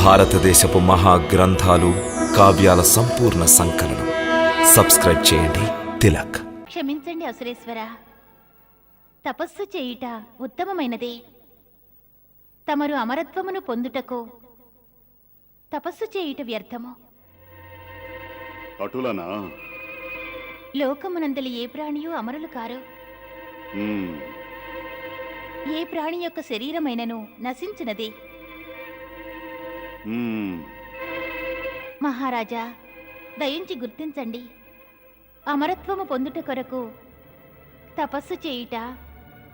భారతదేశపు మహాగ్రంథాలు, కావ్యాల సంపూర్ణ సంకలనం. సబ్స్క్రైబ్ చేయండి. తిలక్. క్షమించండి అసురేశ్వర, తపస్సు చేయుట ఉత్తమమైనదే. తమరు అమరత్వమును పొందుటకు తపస్సు చేయుట వ్యర్థము. అటులనా? లోకమునందలి ఏ ప్రాణియూ అమరులు కారు. ఏ ప్రాణి యొక్క శరీరమైనను నశించినదే. మహారాజా, దయించి గుర్తించండి. అమరత్వము పొందుట కొరకు తపస్సు చేయుట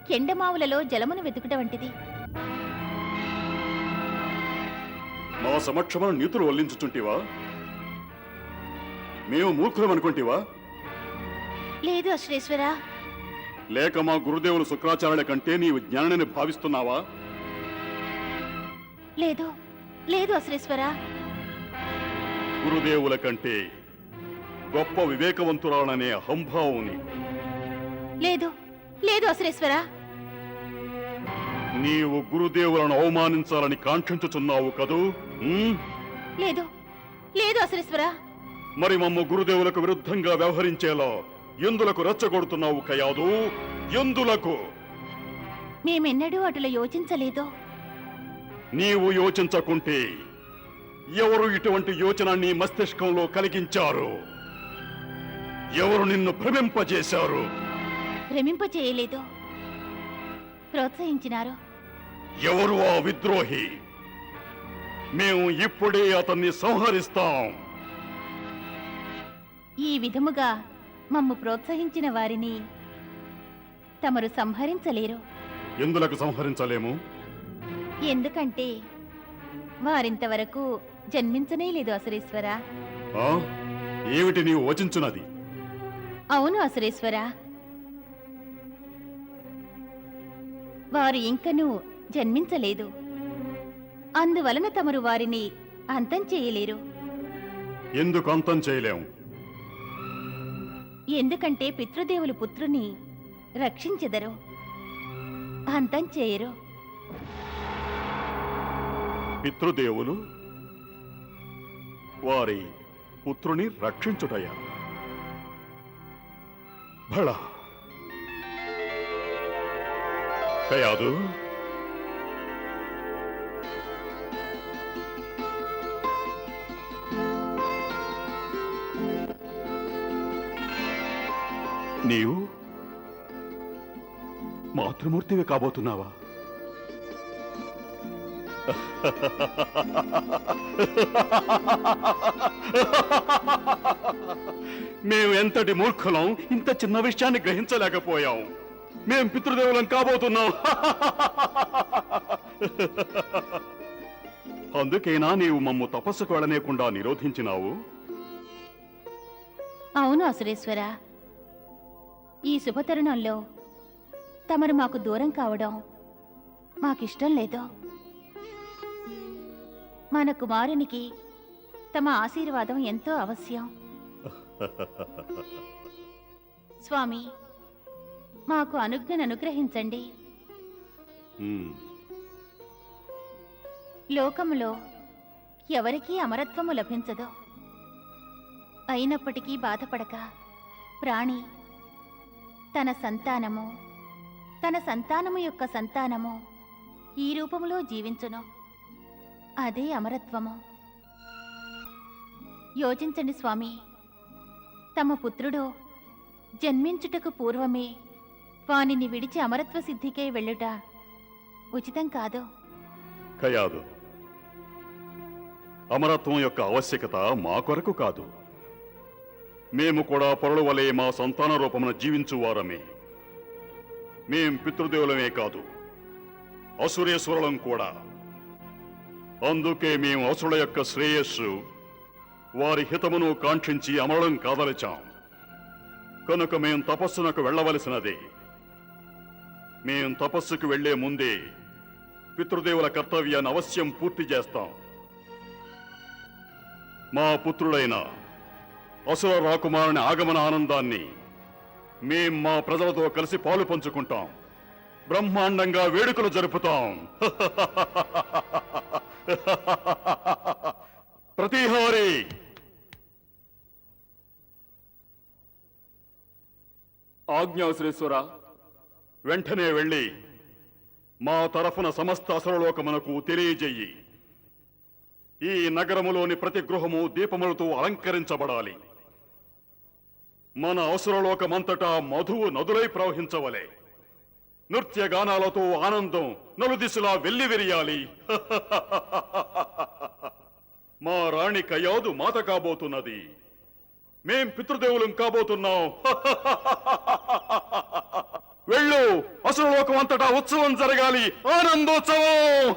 కెండమావులలో జలమును వెతుకుట వంటిది. మా సమక్షమున నీతులు వల్లించుచుంటివా? మేము మూర్ఖులమనుకుంటివా? లేదు అశ్వేశ్వర. లేక మా గురుదేవులు శుక్రాచార్యుల కంటే నీవు జ్ఞానాన్ని భావిస్తున్నావా? లేదు లేదు అశ్వేశ్వర. గురుదేవుల కంటే గొప్ప వివేకవంతురాలనే అహంభావం నీకు. లేదు లేదు అశ్వేశ్వర. నీవు గురుదేవులను అవమానించాలని కాంక్షించుచున్నావు కదూ? లేదు లేదు అశ్వేశ్వర. మరి మమ్మ గురుదేవులకు విరుద్ధంగా వ్యవహరించేలా ఎందులకు రెచ్చగొడుతున్నావు కయాదు? ఎందులకు? మేమెన్నడూ అటుల యోచించలేదు. నీవు యోచించకుంటే ఎవరు ఇటువంటి యోచన నీ మస్తిష్కంలో కలిగించారు? ఎవరు నిన్ను భ్రమింపజేశారు? భ్రమింపచేయలేదు, ప్రోత్సహించినారు. ఎవరు ఆ విద్రోహి? మేము ఇప్పుడే అతన్ని సంహరిస్తాం. ఈ విధముగా మమ్ము ప్రోత్సహించిన వారిని తమరు సంహరించలేరు. ఎందులకు సంహరించలేము? ఎందుకంటే వారింతవరకు జన్మించనే లేదు అసురేశ్వర. ఏమిటి నీవు వచించున్నది? అవును అసురేశ్వర, వారు ఇంకనూ జన్మించలేదు. అందువలన తమరు వారిని అంతం చేయలేరు. ఎందుకు అంతం చేయలేము? ఎందుకంటే పితృదేవులు పుత్రుని రక్షించెదరు, అంతం చేయరు. పితృదేవులు వారి పుత్రుని రక్షించుటయా? భళ కయాదు, నీవు మాతృమూర్తివి కాబోతున్నావా? మేము ఎంతటి మూర్ఖులం, ఇంత చిన్న విషయాన్ని గ్రహించలేకపోయాం. మేం పితృదేవులం కాబోతున్నాం. అందుకేనా నీవు మమ్ము తపస్సుకు వెళ్ళనేకుండా నిరోధించినావు? అవును అసురేశ్వర, ఈ శుభతరుణంలో తమరు మాకు దూరం కావడం మాకిష్టం లేదు. మన కుమారునికి తమ ఆశీర్వాదం ఎంతో అవశ్యం. స్వామి, మాకు అనుజ్ఞను అనుగ్రహించండి. లోకములో ఎవరికీ అమరత్వము లభించదు. అయినప్పటికీ బాధపడక ప్రాణి తన సంతానము యొక్క సంతానము ఈ రూపములో జీవించును. అదే అమరత్వము. యోచించండి స్వామి, తమ పుత్రుడు జన్మించుటకు పూర్వమే వానిని విడిచి అమరత్వ సిద్ధికై వెళ్ళుట ఉచితం కాదు. కయాదు, అమరత్వం యొక్క ఆవశ్యకత మా కొరకు కాదు. మేము కూడా పరుల వలె మా సంతాన రూపమున జీవించువారమే. మేం పితృదేవులమే కాదు, అసురేశ్వరులం కూడా. అందుకే మేము అసురుల యొక్క శ్రేయస్సు, వారి హితమును కాంక్షించి అమరడం కాదలిచాం. కనుక మేం తపస్సునకు వెళ్ళవలసినదే. మేం తపస్సుకు వెళ్లే ముందే పితృదేవుల కర్తవ్యాన్ని అవశ్యం పూర్తి చేస్తాం. మా పుత్రుడైన అసుర రాకుమారుని ఆగమన ఆనందాన్ని మేం మా ప్రజలతో కలిసి పాలు పంచుకుంటాం. బ్రహ్మాండంగా వేడుకలు జరుపుతాం. ఆజ్ఞాశ్రేశ్వర. వెంటనే వెళ్ళి మా తరఫున సమస్త అసురలోకమునకు తెలియజెయ్యి. ఈ నగరములోని ప్రతి గృహము దీపములతో అలంకరించబడాలి. మన అసురలోకమంతటా మధువు నదులై ప్రవహించవలే. నృత్య గానాలతో ఆనందం నలుదిశలా వెల్లివిరియాలి. మా రాణి కయాదు మాత కాబోతున్నది. మేం పితృదేవులం కాబోతున్నాం. వెళ్ళు, అసురలోకం అంతటా ఉత్సవం జరగాలి, ఆనందోత్సవం.